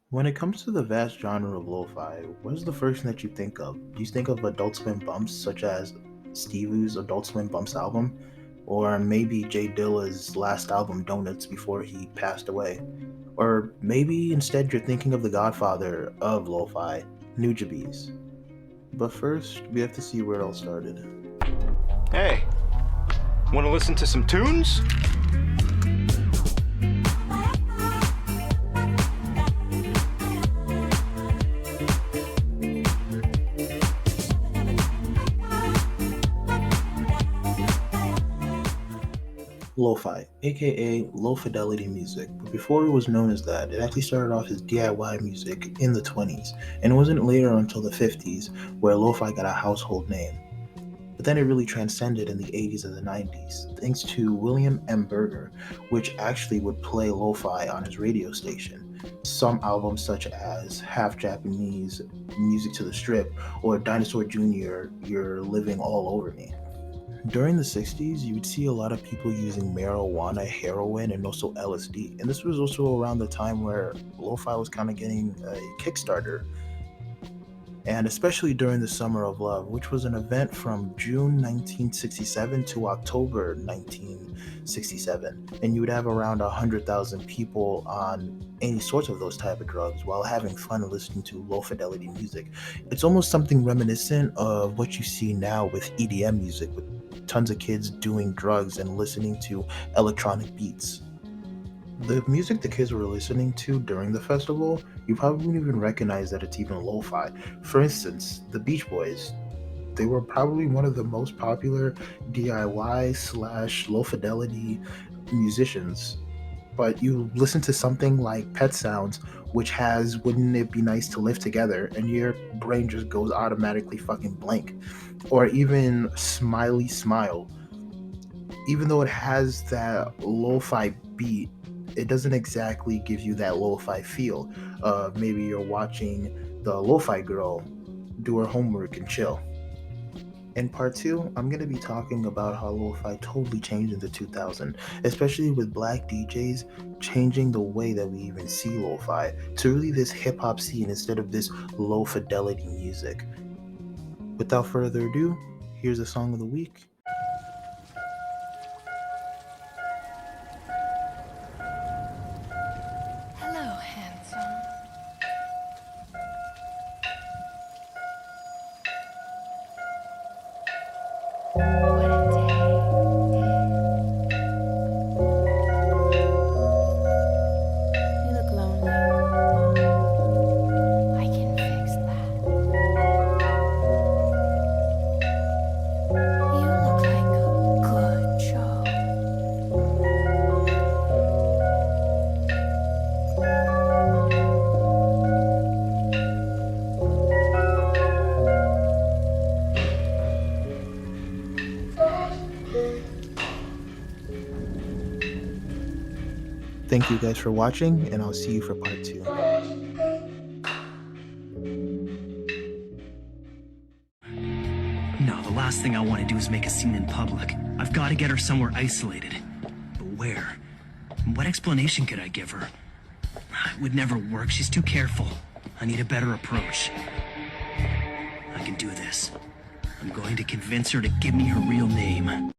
When it comes to the vast genre of lo-fi, what is the first thing that you think of? Do you think of Adult Swim bumps such as Steve-U's Adult Swim Bumps album? Or maybe Jay Dilla's last album, Donuts, before he passed away? Or maybe instead you're thinking of the godfather of lo-fi, Nujabes? But first, we have to see where it all started. Hey, want to listen to some tunes? Lo-fi, aka low fidelity music, but before it was known as that, it actually started off as DIY music in the 20s, and it wasn't later until the 50s where lo-fi got a household name. But then it really transcended in the 80s and the 90s, thanks to William M. Burger, which actually would play lo-fi on his radio station. Some albums such as Half Japanese, Music to the Strip, or Dinosaur Jr., You're Living All Over Me. During the 60s, you would see a lot of people using marijuana, heroin, and also LSD. And this was also around the time where lo-fi was kind of getting a Kickstarter, and especially during the Summer of Love, which was an event from June 1967 to October 1967. And you would have around 100,000 people on any sorts of those type of drugs while having fun and listening to low fidelity music. It's almost something reminiscent of what you see now with EDM music, with tons of kids doing drugs and listening to electronic beats. The music the kids were listening to during the festival, you probably wouldn't even recognize that it's even lo-fi. For instance, the Beach Boys, they were probably one of the most popular DIY slash low fidelity musicians. But you listen to something like Pet Sounds, which has Wouldn't It Be Nice to Live Together, and your brain just goes automatically fucking blank. Or even Smiley Smile, even though it has that lo-fi beat, it doesn't exactly give you that lo-fi feel. Maybe you're watching the lo-fi girl do her homework and chill. In part two, I'm going to be talking about how lo-fi totally changed in the 2000s, especially with black DJs changing the way that we even see lo-fi to really this hip-hop scene instead of this low fidelity music. Without further ado, here's the song of the week. Hello, handsome. What a day. You look lonely. I can fix that. You look like a good job. Thank you guys for watching, and I'll see you for part two. No, the last thing I want to do is make a scene in public. I've got to get her somewhere isolated. But where? What explanation could I give her? It would never work. She's too careful. I need a better approach. I can do this. I'm going to convince her to give me her real name.